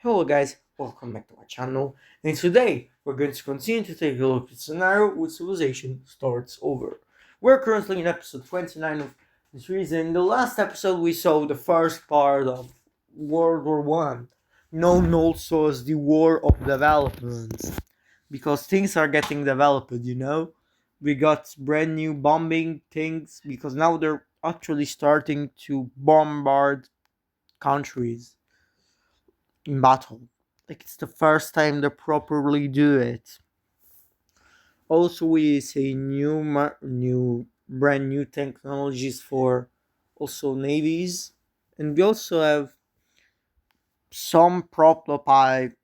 Hello guys, welcome back to my channel, and today we're going to continue to take a look at the scenario with civilization starts over. We're currently in episode 29 of the series, and in the last episode we saw the first part of World War One, known also as the War of Development, because things are getting developed. We got brand new bombing things, because now they're actually starting to bombard countries in battle. Like it's the first time they properly do it. Also, we see new brand new technologies for also navies, and we also have some prototype.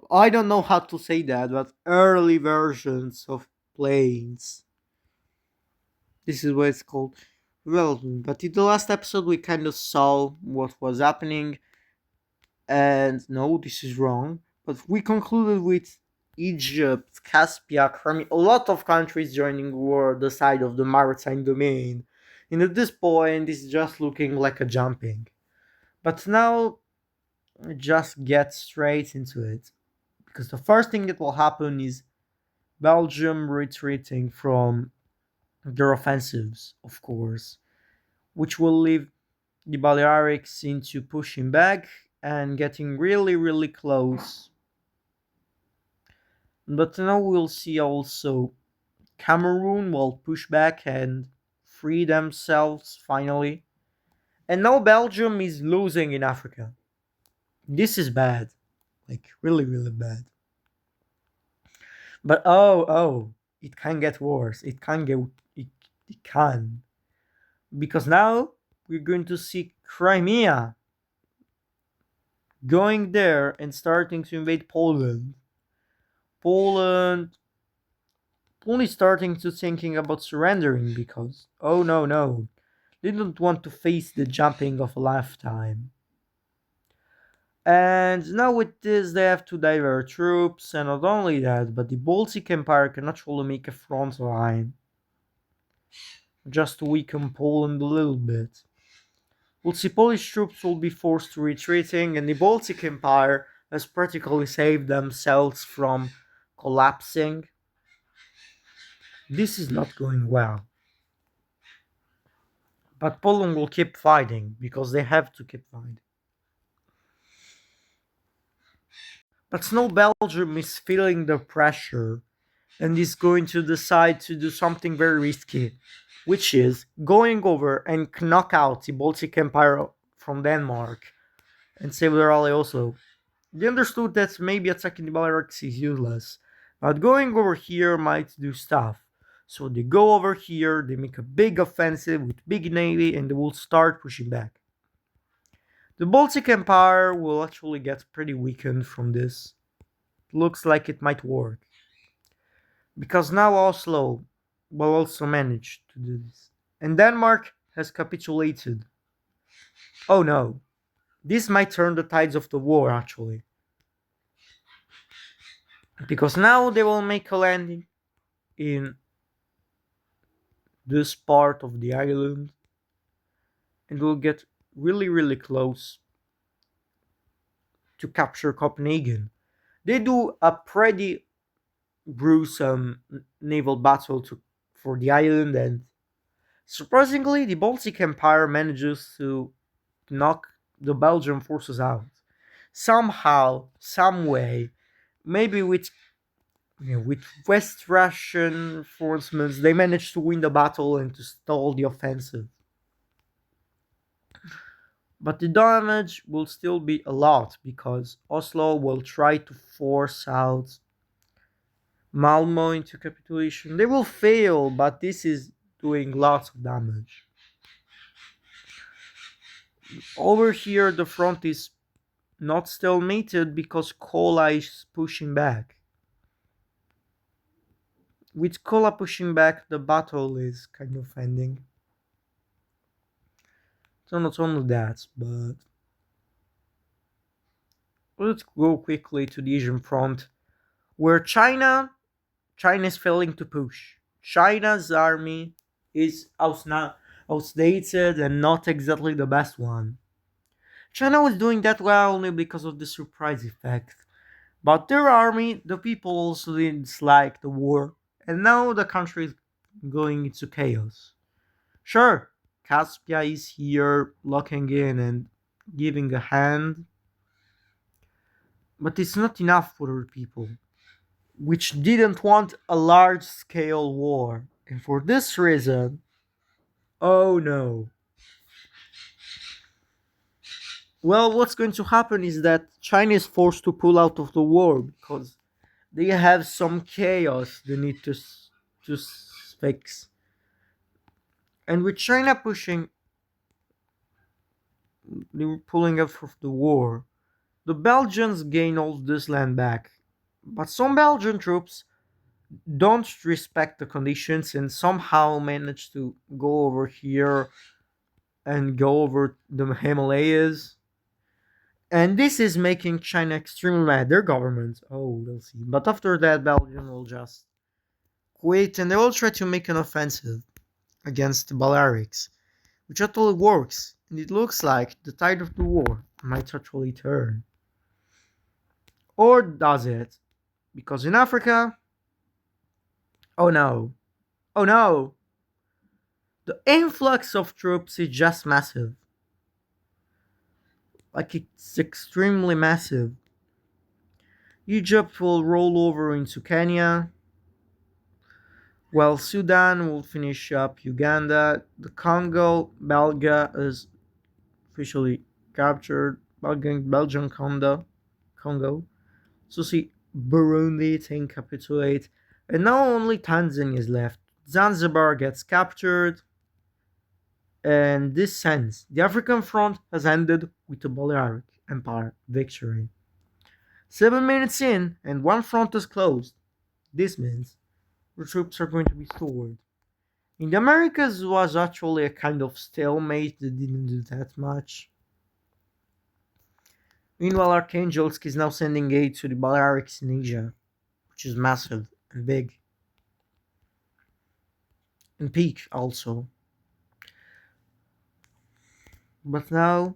I don't know how to say that, but early versions of planes. This is what it's called. Well, but in the last episode, we kind of saw what was happening, and no, this is wrong. But we concluded with Egypt, Caspia, Crimea, a lot of countries joining war the side of the maritime domain. And at this point, it's just looking like a jumping. But now, just get straight into it. Because the first thing that will happen is Belgium retreating from their offensives, of course, which will leave the Balearics into pushing back and getting really, really close. But now we'll see also Cameroon will push back and free themselves finally. And now Belgium is losing in Africa. This is bad. Like, really, really bad. But it can get worse. It can. Because now we're going to see Crimea going there and starting to invade Poland. Poland only starting to thinking about surrendering because oh no, they don't want to face the jumping of a lifetime. And now with this they have to divert troops, and not only that, but the Baltic Empire can actually make a front line just to weaken Poland a little bit. We'll see Polish troops will be forced to retreating, and the Baltic Empire has practically saved themselves from collapsing. This is not going well. But Poland will keep fighting because they have to keep fighting. But now Belgium is feeling the pressure and is going to decide to do something very risky, which is going over and knock out the Baltic Empire from Denmark and save their ally also. They understood that maybe attacking the Balearics is useless, but going over here might do stuff. So they go over here, they make a big offensive with big navy, and they will start pushing back. The Baltic Empire will actually get pretty weakened from this. Looks like it might work. Because now Oslo will also manage to do this. And Denmark has capitulated. Oh no. This might turn the tides of the war actually. Because now they will make a landing in this part of the island and will get really, really close to capture Copenhagen. They do a pretty gruesome naval battle for the island, and surprisingly, the Baltic Empire manages to knock the Belgian forces out. Somehow, some way, maybe with West Russian reinforcements, they managed to win the battle and to stall the offensive. But the damage will still be a lot because Oslo will try to force out Malmo into capitulation. They will fail, but this is doing lots of damage. Over here, the front is not stalemated because Kola is pushing back. With Kola pushing back, the battle is kind of ending. So not only that, but let's go quickly to the Asian front, where China is failing to push. China's army is outdated and not exactly the best one. China was doing that well only because of the surprise effect. But their army, the people also didn't dislike the war, and now the country is going into chaos. Sure, Caspia is here locking in and giving a hand, but it's not enough for the people, which didn't want a large scale war. And for this reason, oh no. Well, what's going to happen is that China is forced to pull out of the war because they have some chaos they need to fix. And with China pushing, they were pulling out of the war, the Belgians gain all this land back. But some Belgian troops don't respect the conditions and somehow manage to go over here and go over the Himalayas. And this is making China extremely mad. Their government, oh, we'll see. But after that, Belgium will just quit and they will try to make an offensive against the Balearics, which actually works. And it looks like the tide of the war might actually turn. Or does it? Because in Africa, oh no, oh no, the influx of troops is just massive. Like it's extremely massive. Egypt will roll over into Kenya, while Sudan will finish up Uganda. The Congo Belga is officially captured. Belgian Congo. So see, Burundi can capitulate, and now only Tanzania is left. Zanzibar gets captured, and this sense, the African front has ended with the Balearic Empire victory. 7 minutes in, and one front is closed. This means the troops are going to be stored. In the Americas was actually a kind of stalemate that didn't do that much. Meanwhile, Archangelsk is now sending aid to the Balearics in Asia, which is massive and big. And peak also. But now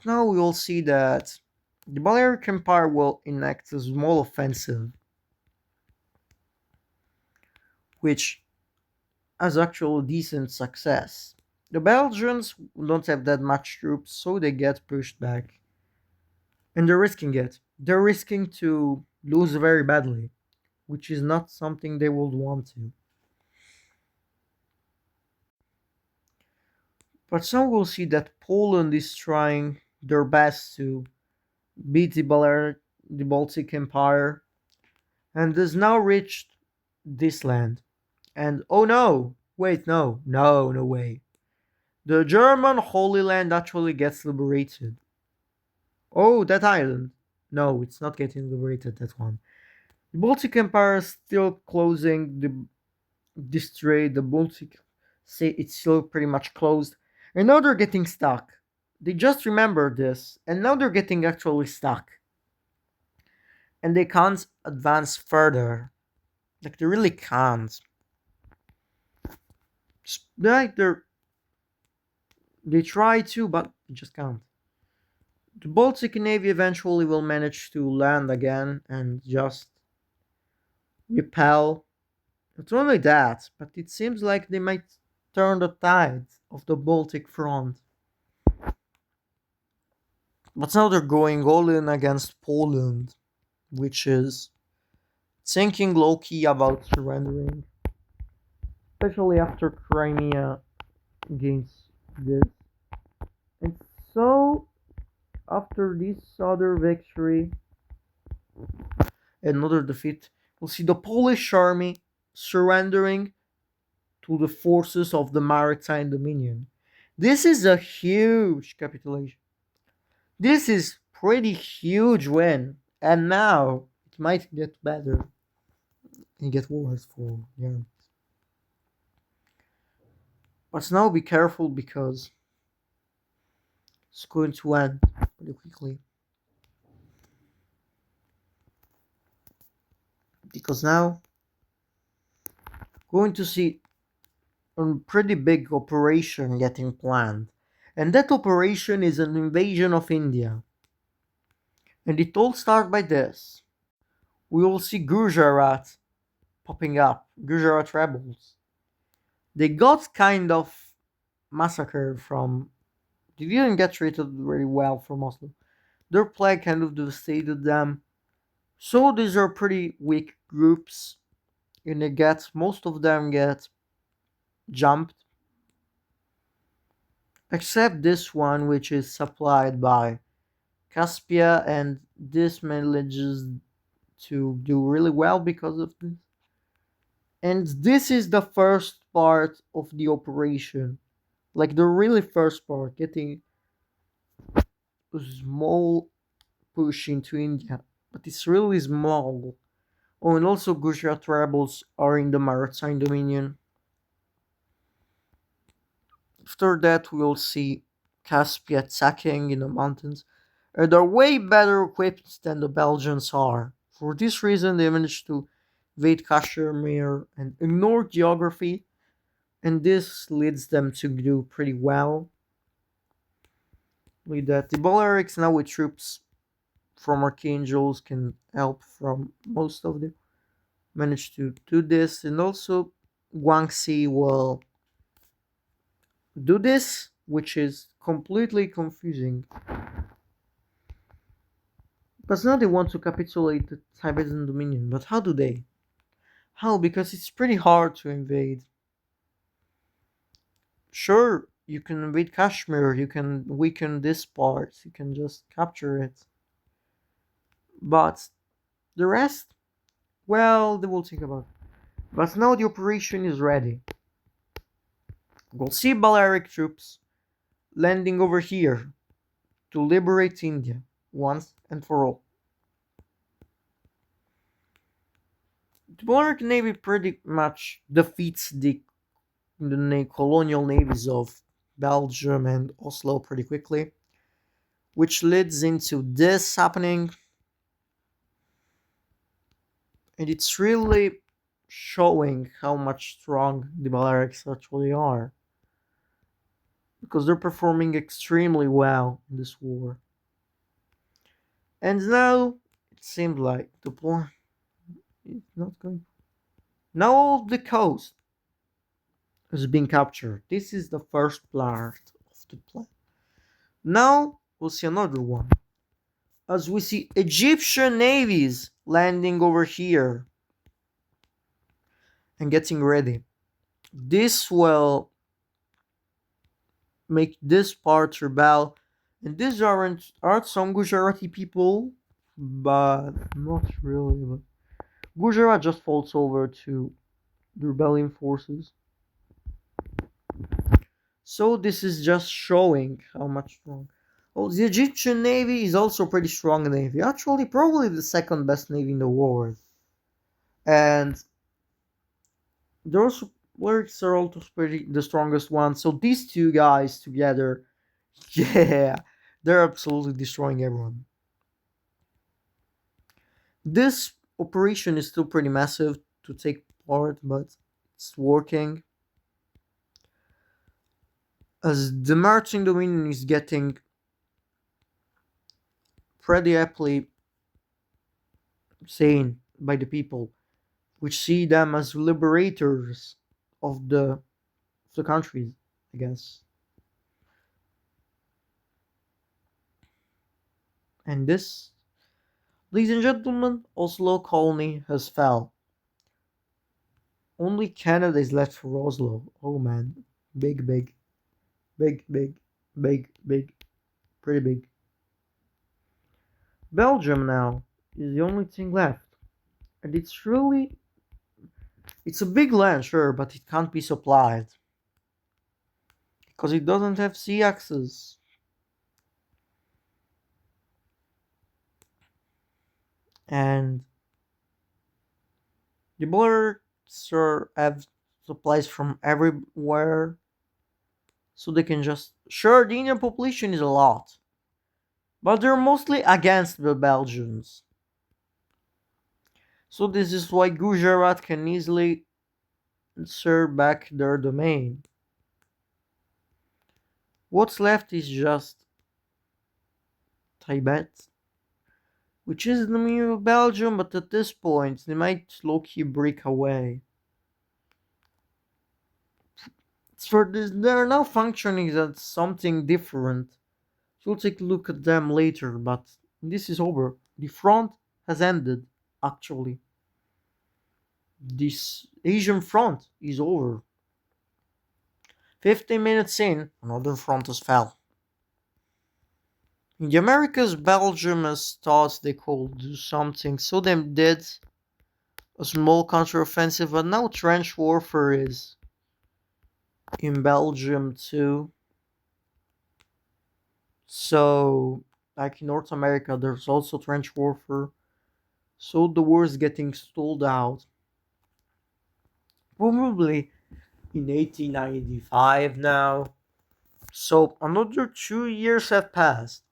we will see that the Balearic Empire will enact a small offensive, which has actual decent success. The Belgians don't have that much troops, so they get pushed back. And they're risking it. They're risking to lose very badly, which is not something they would want to. But some will see that Poland is trying their best to beat the Baltic Empire, and has now reached this land. And oh no! Wait, no way. The German Holy Land actually gets liberated. Oh, that island. No, it's not getting liberated, that one. The Baltic Empire is still closing this trade. The Baltic say it's still pretty much closed. And now they're getting stuck. They just remembered this, and now they're getting actually stuck. And they can't advance further. Like they really can't. Like they try to, but they just can't. The Baltic Navy eventually will manage to land again and just repel. Not only that, but it seems like they might turn the tide of the Baltic front. But now they're going all in against Poland, which is thinking low key about surrendering, especially after Crimea gains this. And so, after this other victory, another defeat, we'll see the Polish army surrendering to the forces of the Maritime Dominion. This is a huge capitulation. This is pretty huge win, and now it might get better and get worse for yeah. But now be careful because it's going to end pretty quickly. Because now going to see a pretty big operation getting planned. And that operation is an invasion of India. And it all starts by this. We will see Gujarat popping up, Gujarat rebels. They got kind of massacred from. They didn't get treated very well for Muslims. Their plague kind of devastated them. So these are pretty weak groups, and they get most of them get jumped, except this one which is supplied by Caspia, and this manages to do really well because of this. And this is the first part of the operation, like the really first part, getting a small push into India, but it's really small. Oh, and also Gujarat rebels are in the Maritime Dominion. After that, we'll see Caspia attacking in the mountains. They're way better equipped than the Belgians are. For this reason, they managed to invade Kashmir and ignore geography, and this leads them to do pretty well. With that, the Balearics now with troops from Archangels can help from most of them. Manage to do this, and also Guangxi will do this, which is completely confusing. But now they want to capitulate the Tibetan Dominion. But how do they? How? Because it's pretty hard to invade. Sure, you can invade Kashmir, you can weaken this part, you can just capture it. But the rest, well, they will think about it. But now the operation is ready. We'll see Balearic troops landing over here to liberate India once and for all. The Balearic Navy pretty much defeats the colonial navies of Belgium and Oslo pretty quickly, which leads into this happening. And it's really showing how much strong the Balearics actually are, because they're performing extremely well in this war. And now it seems like the plan is not going. Now all the coast is being captured. This is the first part of the plan. Now we'll see another one. As we see Egyptian navies landing over here and getting ready. This will make this part rebel. And these are some Gujarati people, but not really. But Gujarat just falls over to the rebellion forces. So this is just showing how much strong. Well, the Egyptian navy is also pretty strong navy. Actually, probably the second best navy in the world. And those lyrics are also pretty the strongest ones. So these two guys together, yeah, they're absolutely destroying everyone. This operation is still pretty massive to take part, but it's working. As the marching dominion is getting pretty aptly seen by the people, which see them as liberators of the countries, I guess. And this, ladies and gentlemen, Oslo colony has fell. Only Canada is left for Oslo. Oh man, big, big, big, big, big, big, pretty big. Belgium now is the only thing left, and it's a big land, sure, but it can't be supplied because it doesn't have sea access. And the borders have supplies from everywhere, so they can just. Sure, the Indian population is a lot, but they're mostly against the Belgians. So this is why Gujarat can easily insert back their domain. What's left is just Tibet, which is in the middle of Belgium, but at this point they might low-key break away. For this, they're now functioning as something different. We'll take a look at them later, but this is over. The front has ended, actually. This Asian front is over. 15 minutes in, another front has fell. In the Americas, Belgium has thought they could do something, so they did a small counteroffensive, but now trench warfare is in Belgium too. So, like in North America, there's also trench warfare. So the war is getting stalled out. Probably in 1895 now. So another 2 years have passed.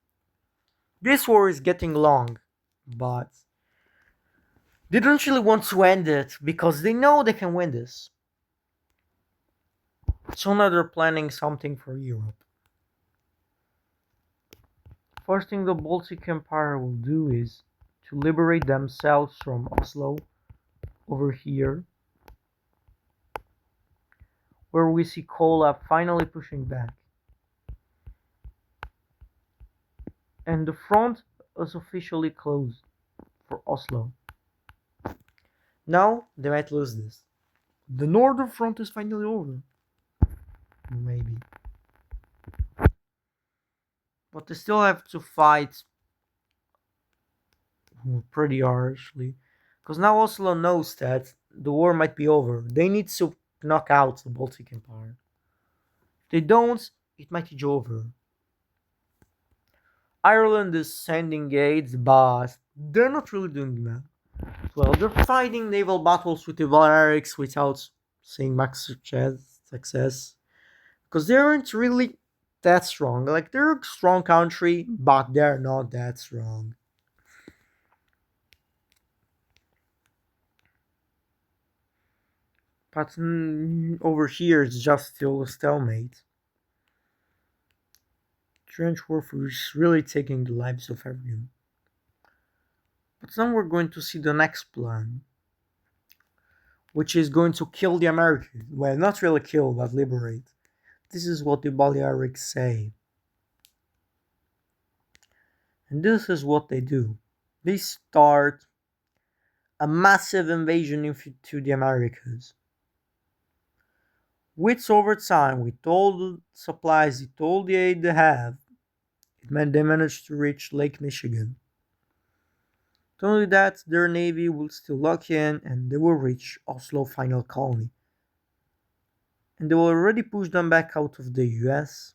This war is getting long, but they don't really want to end it because they know they can win this. So now they're planning something for Europe. First thing the Baltic Empire will do is to liberate themselves from Oslo over here, where we see Kola finally pushing back. And the front is officially closed for Oslo. Now they might lose this. The northern front is finally over. Maybe. But they still have to fight pretty harshly. Because now Oslo knows that the war might be over. They need to knock out the Baltic Empire. If they don't, it might be over. Ireland is sending aids, but they're not really doing that. Well, they're fighting naval battles with the Balearics without seeing much success. Because they aren't really that strong. Like, they're a strong country, but they're not that strong. But over here, it's just still a stalemate. Trench warfare is really taking the lives of everyone. But now we're going to see the next plan, which is going to kill the Americans. Well, not really kill, but liberate. This is what the Balearics say. And this is what they do. They start a massive invasion into the Americas. Which over time, with all the supplies, with all the aid they have, it meant they managed to reach Lake Michigan. Not only that, their navy will still lock in and they will reach Oslo final colony. And they will already push them back out of the US.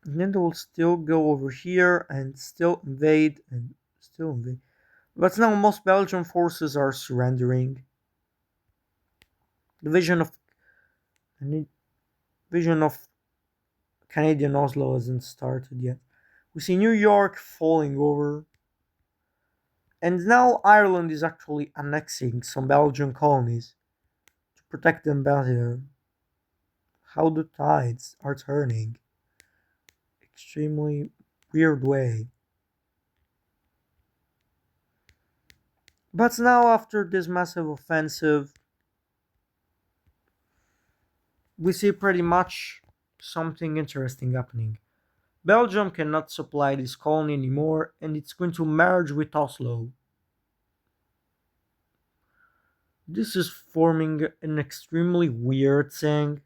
And then they will still go over here and still invade and still invade. But now most Belgian forces are surrendering. The vision of Canadian Oslo hasn't started yet. We see New York falling over. And now Ireland is actually annexing some Belgian colonies to protect them better. How the tides are turning. Extremely weird way. But now, after this massive offensive, we see pretty much something interesting happening. Belgium cannot supply this colony anymore, and it's going to merge with Oslo. This is forming an extremely weird thing.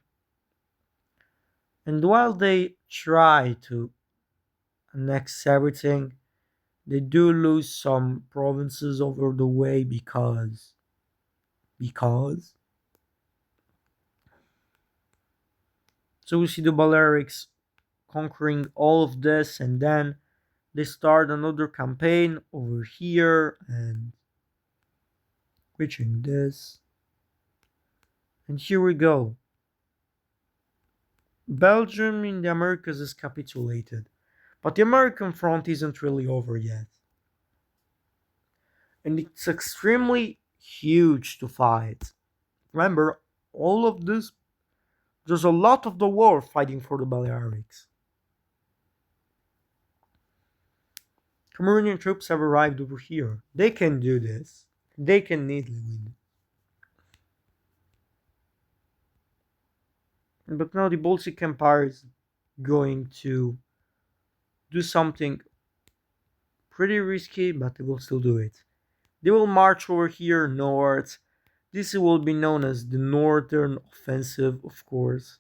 And while they try to annex everything, they do lose some provinces over the way because so we see the Balearics conquering all of this, and then they start another campaign over here and reaching this. And here we go. Belgium in the Americas has capitulated, but the American front isn't really over yet. And it's extremely huge to fight. Remember, all of this There's a lot of the war fighting for the Balearics. Cameroonian troops have arrived over here. They can do this. They can neatly win. But now the Baltic Empire is going to do something pretty risky, but they will still do it. They will march over here north. This will be known as the Northern Offensive, of course.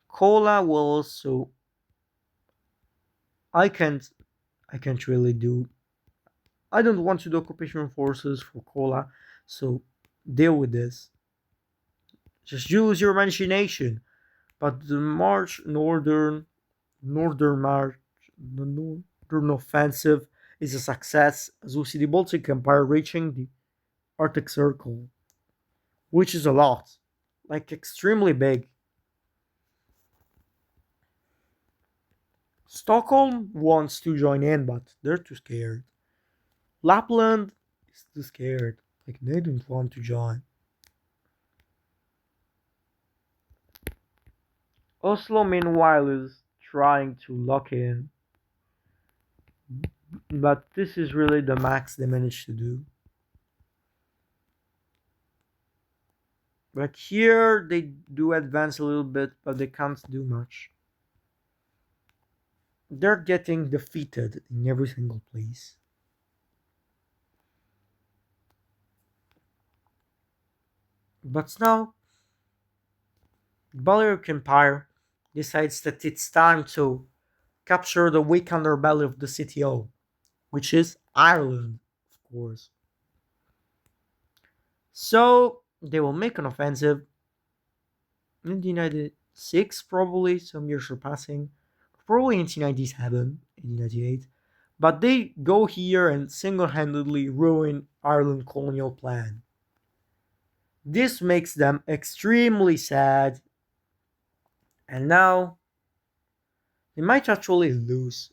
Kola will also. I can't. I can't really do. I don't want to do occupation forces for Kola, so deal with this. Just use your imagination. But the northern march, the northern offensive is a success, as we see the Baltic Empire reaching the Arctic Circle, which is a lot, like extremely big. Stockholm wants to join in, but they're too scared. Lapland is too scared, like they don't want to join. Oslo, meanwhile, is trying to lock in, but this is really the max they managed to do. Like here, they do advance a little bit, but they can't do much. They're getting defeated in every single place. But now, Balearic Empire decides that it's time to capture the weak underbelly of the CTO, which is Ireland, of course. So they will make an offensive in the 1996, probably some years surpassing, probably 1997, 1898. But they go here and single-handedly ruin Ireland's colonial plan. This makes them extremely sad, and now they might actually lose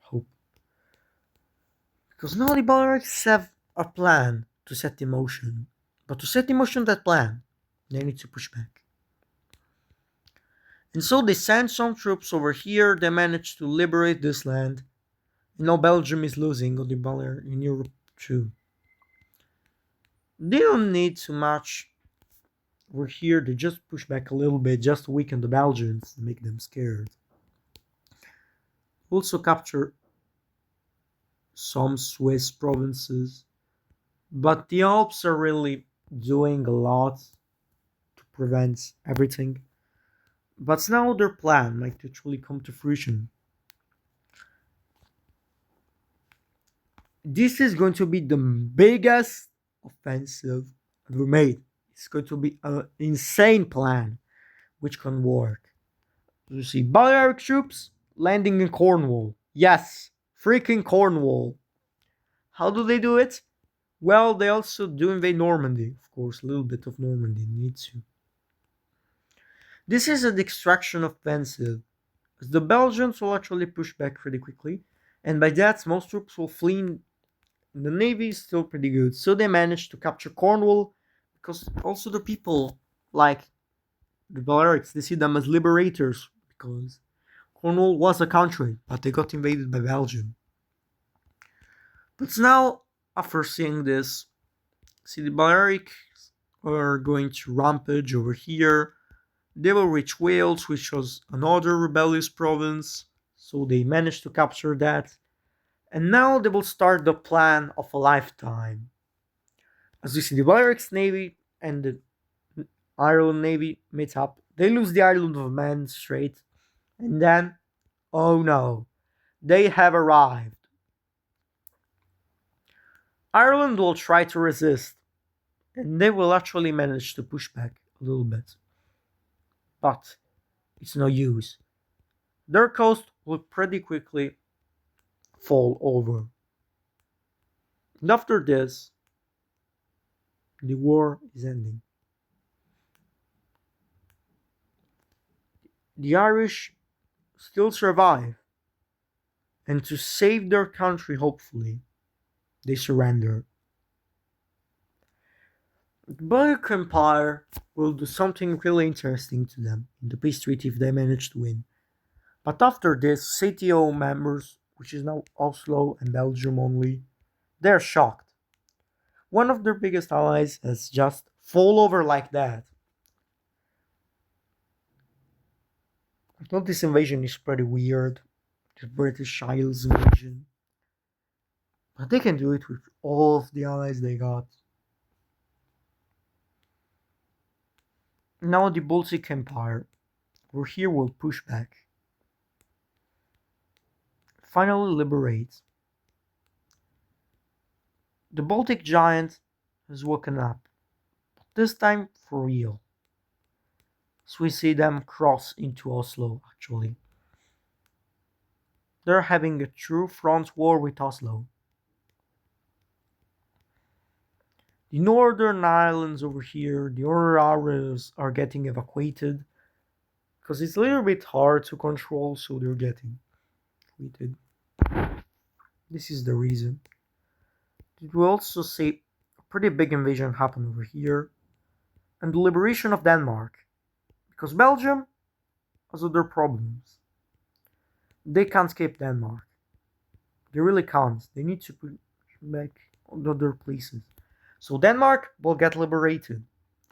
hope. Because now the Balearics have a plan to set in motion. But to set in motion that plan, they need to push back. And so they send some troops over here, they manage to liberate this land. And now Belgium is losing on the Balearic in Europe too. They don't need too much over here, they just push back a little bit just to weaken the Belgians and make them scared. Also capture some Swiss provinces. But the Alps are really doing a lot to prevent everything. But now their plan might actually come to fruition. This is going to be the biggest offensive ever made. It's going to be an insane plan which can work. You see Balearic troops landing in Cornwall. Yes, freaking Cornwall. How do they do it? Well, they also do invade Normandy. Of course, a little bit of Normandy needs to. This is an extraction offensive. The Belgians will actually push back pretty quickly, and by that, most troops will flee. The navy is still pretty good, so they managed to capture Cornwall because also the people like the Balearics, they see them as liberators because Cornwall was a country, but they got invaded by Belgium. But now, after seeing this, see the Balearics are going to rampage over here. They will reach Wales, which was another rebellious province, so they managed to capture that. And now they will start the plan of a lifetime. As you see, the Balearics Navy and the Ireland Navy meet up. They lose the island of Man Strait, and then, oh no, they have arrived. Ireland will try to resist, and they will actually manage to push back a little bit. But it's no use. Their coast will pretty quickly fall over. And after this, the war is ending. The Irish still survive, and to save their country, hopefully, they surrender. The Baltic Empire will do something really interesting to them in the peace treaty if they manage to win. But after this, CTO members, which is now Oslo and Belgium only, they're shocked. One of their biggest allies has just fall over like that. I thought this invasion is pretty weird, the British Isles invasion. But they can do it with all of the allies they got. Now the Baltic Empire, who here will push back, finally liberate. The Baltic giant has woken up, but this time for real. So we see them cross into Oslo actually. They're having a true front war with Oslo. The northern islands over here, the other areas are getting evacuated because it's a little bit hard to control, so they're getting evacuated. This is the reason. Did we also see a pretty big invasion happen over here and the liberation of Denmark because Belgium has other problems. They can't escape Denmark. They really can't. They need to put back on other places. So Denmark will get liberated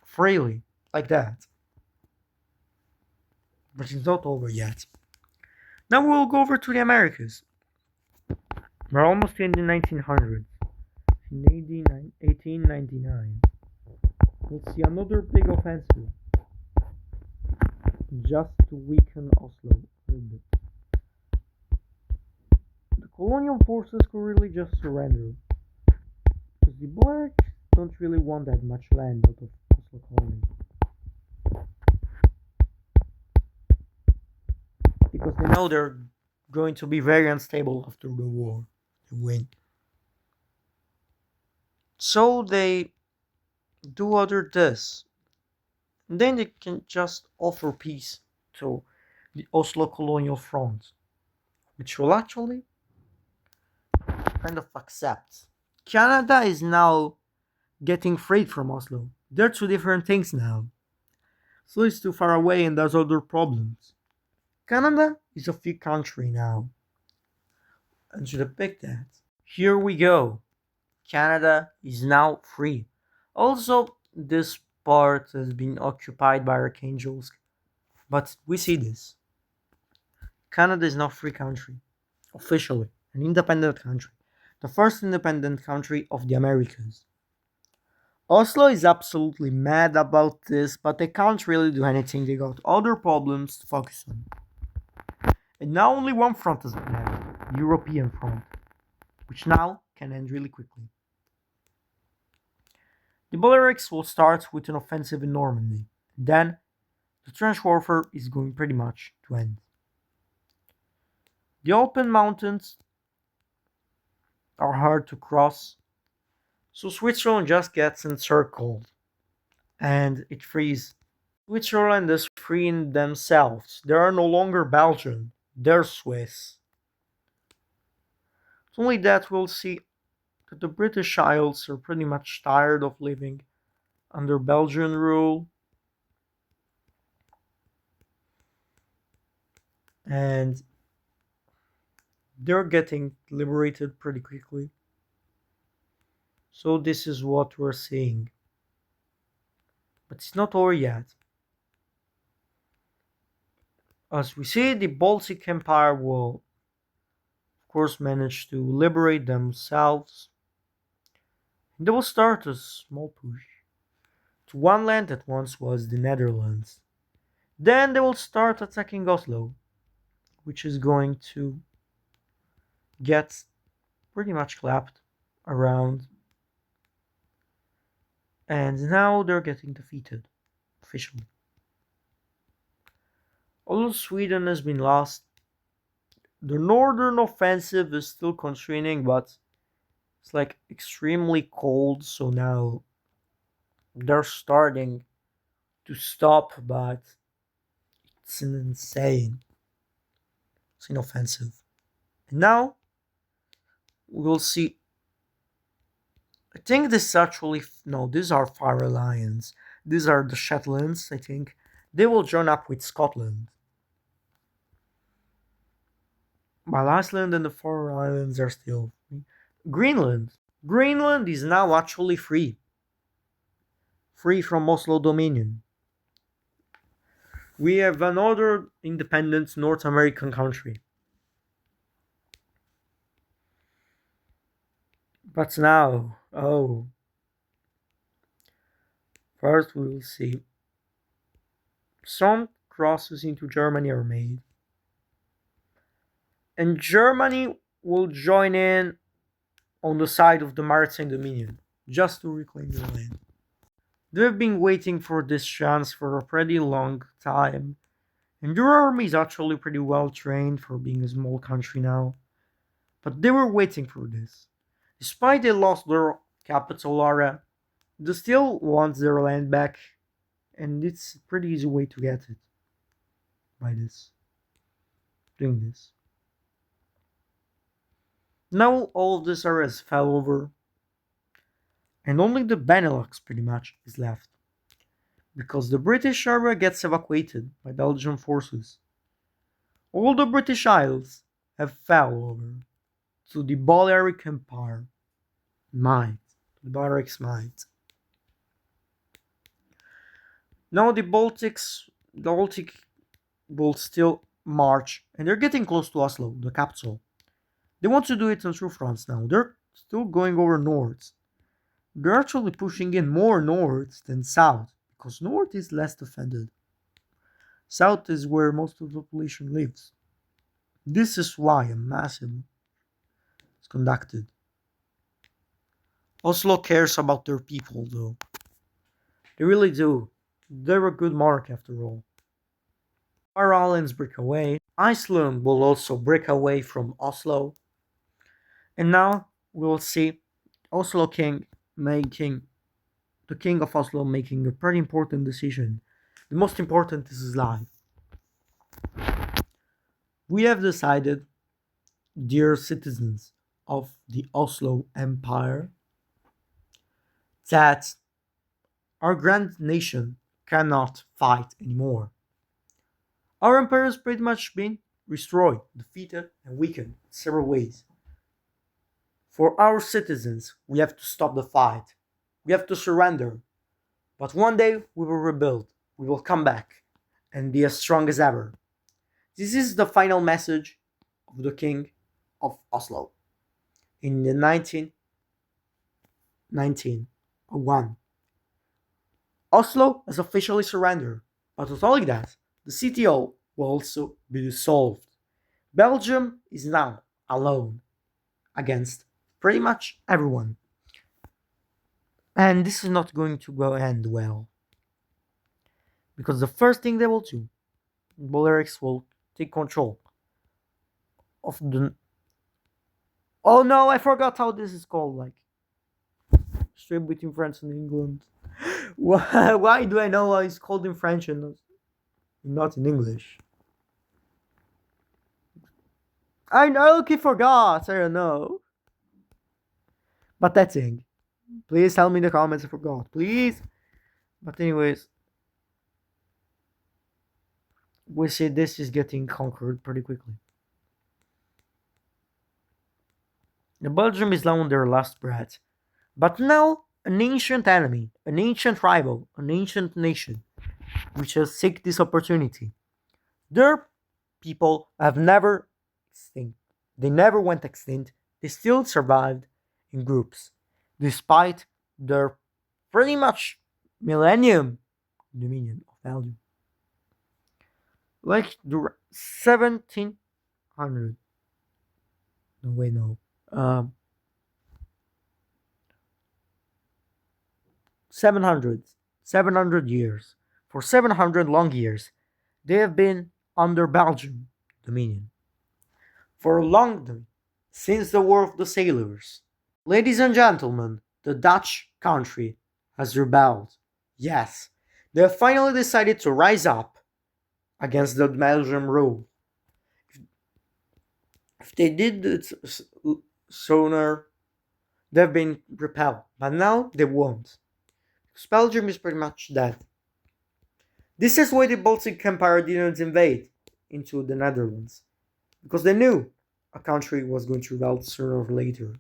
freely, like that. But it's not over yet. Now we'll go over to the Americas. We're almost in the 1900s. In 1899, we'll see another big offensive just to weaken Oslo a little bit. The colonial forces could really just surrender because the Boers don't really want that much land out of Oslo colony because they know they're going to be very unstable after the war. They win. So they do other this. And then they can just offer peace to the Oslo colonial front, which will actually kind of accept. Canada is now getting freed from Oslo. They're two different things now. So it's too far away and there's other problems. Canada is a free country now. And to depict that, here we go. Canada is now free. Also, this part has been occupied by Archangels, but we see this. Canada is now a free country, officially, an independent country, the first independent country of the Americas. Oslo is absolutely mad about this, but they can't really do anything. They got other problems to focus on. And now only one front is left, the European front, which now can end really quickly. The Balearics will start with an offensive in Normandy. Then, the trench warfare is going pretty much to end. The Alpine Mountains are hard to cross, so Switzerland just gets encircled and it frees. Switzerland is freeing themselves. They are no longer Belgian, they're Swiss. It's only that we'll see that the British Isles are pretty much tired of living under Belgian rule, and they're getting liberated pretty quickly. So this is what we're seeing. But it's not over yet. As we see, the Baltic Empire will, of course, manage to liberate themselves. They will start a small push to one land that once was the Netherlands. Then they will start attacking Oslo, which is going to get pretty much clapped around. And now they're getting defeated, officially. Although Sweden has been lost, the northern offensive is still continuing, but it's like extremely cold, so now they're starting to stop, but it's insane. It's inoffensive. And now we'll see a think this is actually no. These are Faroe Islands. These are the Shetlands. I think they will join up with Scotland. While Iceland and the Faroe Islands are still free. Greenland. Greenland is now actually free from Oslo Dominion. We have another independent North American country. But now, first we will see. Some crosses into Germany are made. And Germany will join in on the side of the Maritime Dominion, just to reclaim their land. They've been waiting for this chance for a pretty long time, and their army is actually pretty well trained for being a small country now. But they were waiting for this. Despite they lost their capital Lara, they still want their land back, and it's a pretty easy way to get it by doing this. Now all of these areas fell over, and only the Benelux pretty much is left, because the British area gets evacuated by Belgian forces. All the British Isles have fell over to the Balearic Empire. The Balearic's might. Now the Baltic will still march, and they're getting close to Oslo, the capital. They want to do it on two fronts now. They're still going over north. They're actually pushing in more north than south, because north is less defended. South is where most of the population lives. This is why a massive is conducted. Oslo cares about their people, though. They really do. They're a good monarch after all. Our islands break away. Iceland will also break away from Oslo. And now we will see Oslo King making the King of Oslo making a pretty important decision. The most important is his life. We have decided, dear citizens of the Oslo Empire, that our grand nation cannot fight anymore. Our empire has pretty much been destroyed, defeated, and weakened in several ways. For our citizens, we have to stop the fight. We have to surrender. But one day we will rebuild. We will come back and be as strong as ever. This is the final message of the King of Oslo in the 1901. Oslo has officially surrendered, but not only that, the CTO will also be dissolved. Belgium is now alone against pretty much everyone. And this is not going to end well. Because the first thing they will do, Balearics will take control of the... Oh no, I forgot how this is called, like... Straight between France and England. Why do I know how it's called in French and not in English? I know, I forgot, I don't know. But that thing. Please tell me in the comments I forgot, please. But anyways, we see this is getting conquered pretty quickly. The Belgium is now on their last breath. But now, an ancient enemy, an ancient rival, an ancient nation, which has seek this opportunity. Their people have never extinct. They never went extinct. They still survived in groups, despite their pretty much millennium dominion of Belgium. Like the 1700. No, wait, no. 700 years. For 700 long years, they have been under Belgian dominion. For a long time, since the War of the Sailors. Ladies and gentlemen, the Dutch country has rebelled. Yes, they have finally decided to rise up against the Belgian rule. If they did it sooner, They've been repelled, but now they won't. Because Belgium is pretty much dead. This is why the Baltic Empire didn't invade into the Netherlands. Because they knew a country was going to rebel sooner or later.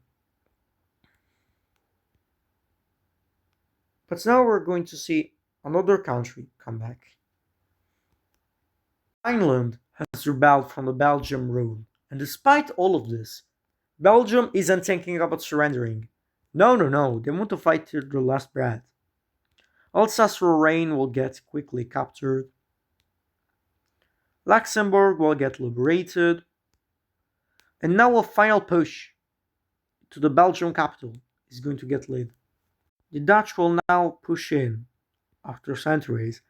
But now we're going to see another country come back. Ireland has rebelled from the Belgium rule, and despite all of this, Belgium isn't thinking about surrendering. No, no, no, they want to fight to the last breath. Alsace-Lorraine will get quickly captured, Luxembourg will get liberated, and now a final push to the Belgian capital is going to get led. The Dutch will now push in. After centuries,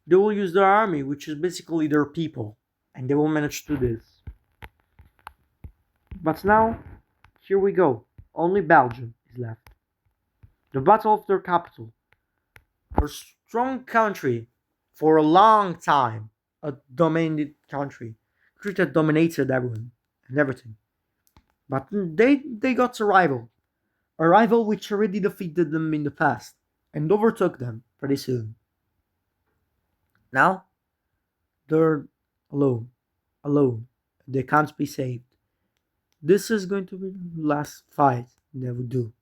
they will use their army, which is basically their people, and they will manage to do this. But now, here we go. Only Belgium is left. The battle of their capital. A strong country for a long time. A dominated country. Country that dominated everyone and everything. But they got a rival. A rival which already defeated them in the past and overtook them pretty soon. Now, they're alone. Alone. They can't be saved. This is going to be the last fight they will do.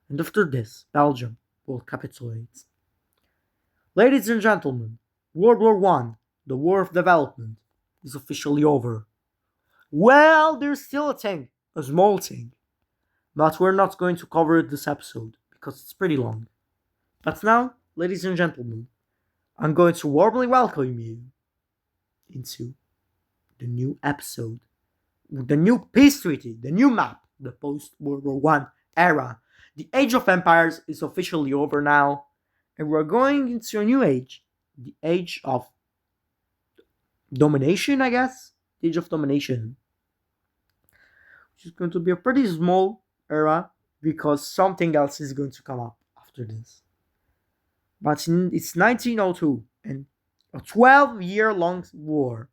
And after this, Belgium will capitulate. Ladies and gentlemen, World War One, the War of Development, is officially over. Well, there's still a thing, a small thing. But we're not going to cover it this episode because it's pretty long. But now, ladies and gentlemen, I'm going to warmly welcome you into the new episode, the new peace treaty, the new map, the post World War One era. The Age of Empires is officially over now, and we're going into a new age, the Age of Domination, I guess? The Age of Domination, which is going to be a pretty small era because something else is going to come up after this. But it's 1902, and a 12-year long war.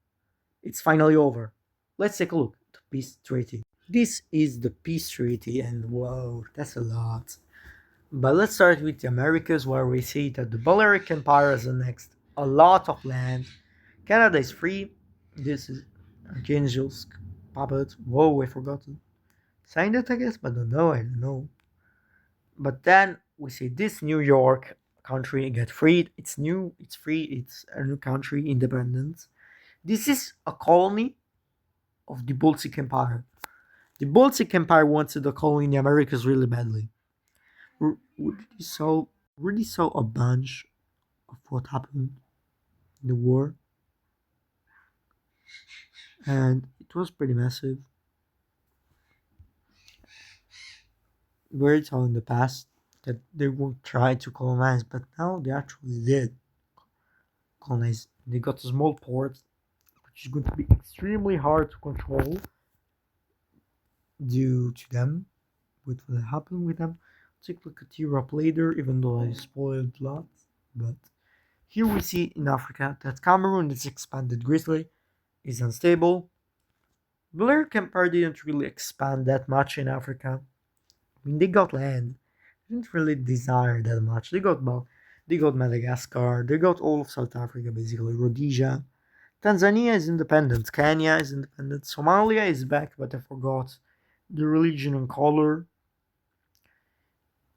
It's finally over. Let's take a look at the peace treaty. This is the peace treaty, and whoa, that's a lot. But let's start with the Americas, where we see that the Balearic Empire has annexed a lot of land. Canada is free. This is Archangel's puppet. Whoa, I forgot to sign it, I guess, but I don't know. But then we see this New York country get freed. It's new, it's free, it's a new country, independent. This is a colony of the Baltic Empire. The Baltic Empire wanted a colony in the Americas really badly. We really saw a bunch of what happened in the war, and it was pretty massive. We already saw in the past that they won't try to colonize, but now they actually did colonize. They got a small port, which is going to be extremely hard to control due to them. What will happen with them? Take a look at Europe later, even though I spoiled a lot. But here we see in Africa that Cameroon is expanded greatly, is unstable. Blair Empire didn't really expand that much in Africa. I mean, they got land. They didn't really desire that much. They got Madagascar. They got all of South Africa, basically. Rhodesia. Tanzania is independent. Kenya is independent. Somalia is back, but I forgot the religion and color.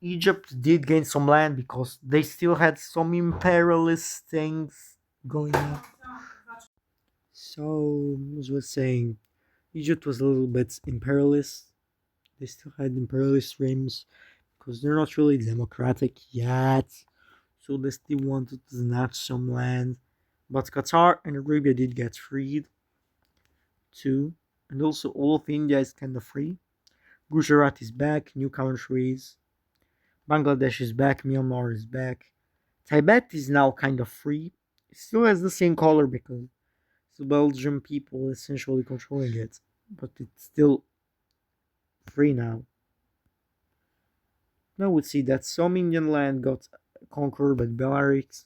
Egypt did gain some land because they still had some imperialist things going on. So, as I was saying, Egypt was a little bit imperialist. They still had imperialist regimes because they're not really democratic yet. So they still wanted to snatch some land. But Qatar and Arabia did get freed too. And also all of India is kind of free. Gujarat is back, new countries. Bangladesh is back, Myanmar is back. Tibet is now kind of free. It still has the same color because it's the Belgian people essentially controlling it. But it's still free now. Now we see that some Indian land got conquered by Belarus.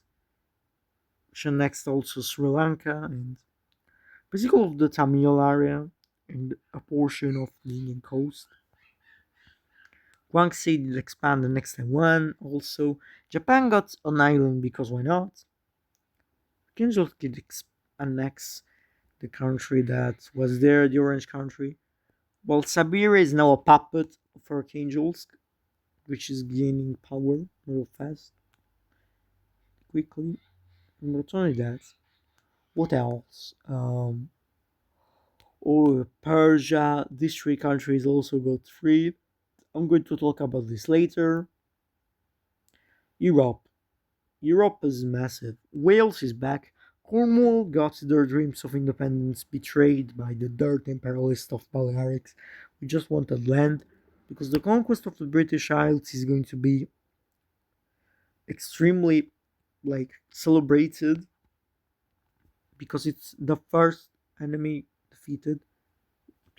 Next also Sri Lanka and basically all of the Tamil area and a portion of the Indian coast. Guangxi did expand the next Taiwan. Also, Japan got an island because why not? Kinzo did annex the country that was there, the Orange Country. While Siberia is now a puppet of Archangels, which is gaining power real fast, quickly. And not only that, what else? Persia, these three countries also got free. I'm going to talk about this later. Europe. Europe is massive. Wales is back. Cornwall got their dreams of independence betrayed by the dirt imperialists of Balearics, who just wanted land, because the conquest of the British Isles is going to be extremely celebrated because it's the first enemy defeated.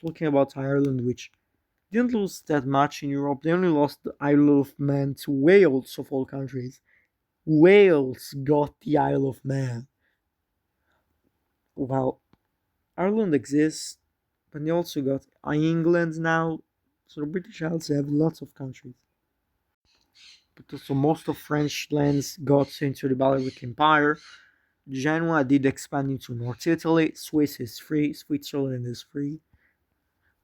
Talking about Ireland, which didn't lose that much in Europe, they only lost the Isle of Man to Wales of all countries. Wales got the Isle of Man. Well, Ireland exists, but they also got England now. So the British Isles have lots of countries. But also most of French lands got into the Balearic Empire. Genoa did expand into North Italy. Swiss is free. Switzerland is free.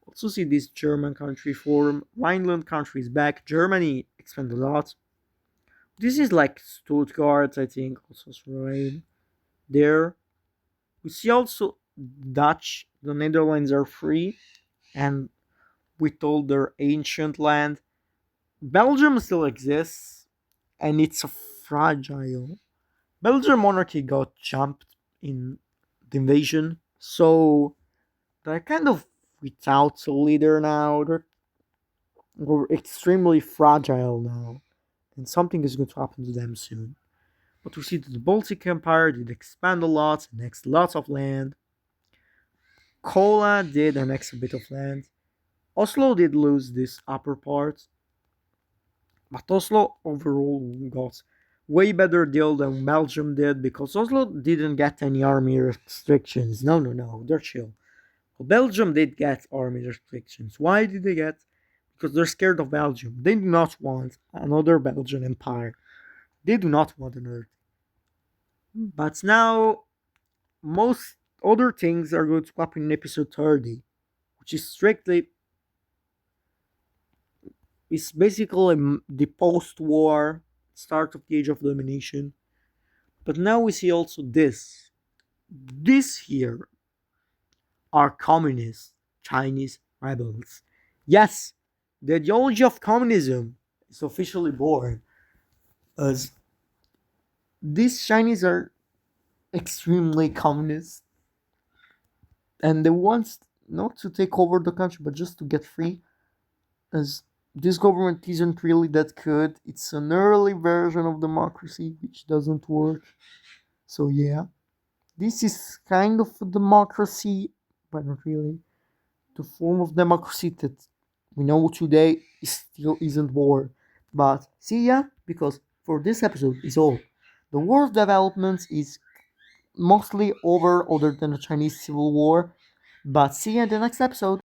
Also see this German country form. Rhineland country is back. Germany expanded a lot. This is like Stuttgart, I think, also right there. We see also Dutch. The Netherlands are free, and with all their ancient land. Belgium still exists, and it's a fragile. Belgian monarchy got jumped in the invasion, so they're kind of without a leader now. They're extremely fragile now, and something is going to happen to them soon. But we see that the Baltic Empire did expand a lot, annexed lots of land. Kola did annex a bit of land. Oslo did lose this upper part, but Oslo overall got way better deal than Belgium did because Oslo didn't get any army restrictions. No, they're chill. Well, Belgium did get army restrictions. Why did they get? Because they're scared of Belgium. They do not want another Belgian empire. They do not want another. But now, most other things are going to happen in episode 30, which is strictly. It's basically the post-war start of the Age of Domination. But now we see also this. This here are communist Chinese rebels. Yes, the ideology of communism is officially born as these Chinese are extremely communist and they want not to take over the country but just to get free, as this government isn't really that good. It's an early version of democracy which doesn't work. So yeah, this is kind of a democracy, but not really. The form of democracy that we know today still isn't war. But see ya, because for this episode is all. The war of development is mostly over other than the Chinese Civil War. But see ya in the next episode.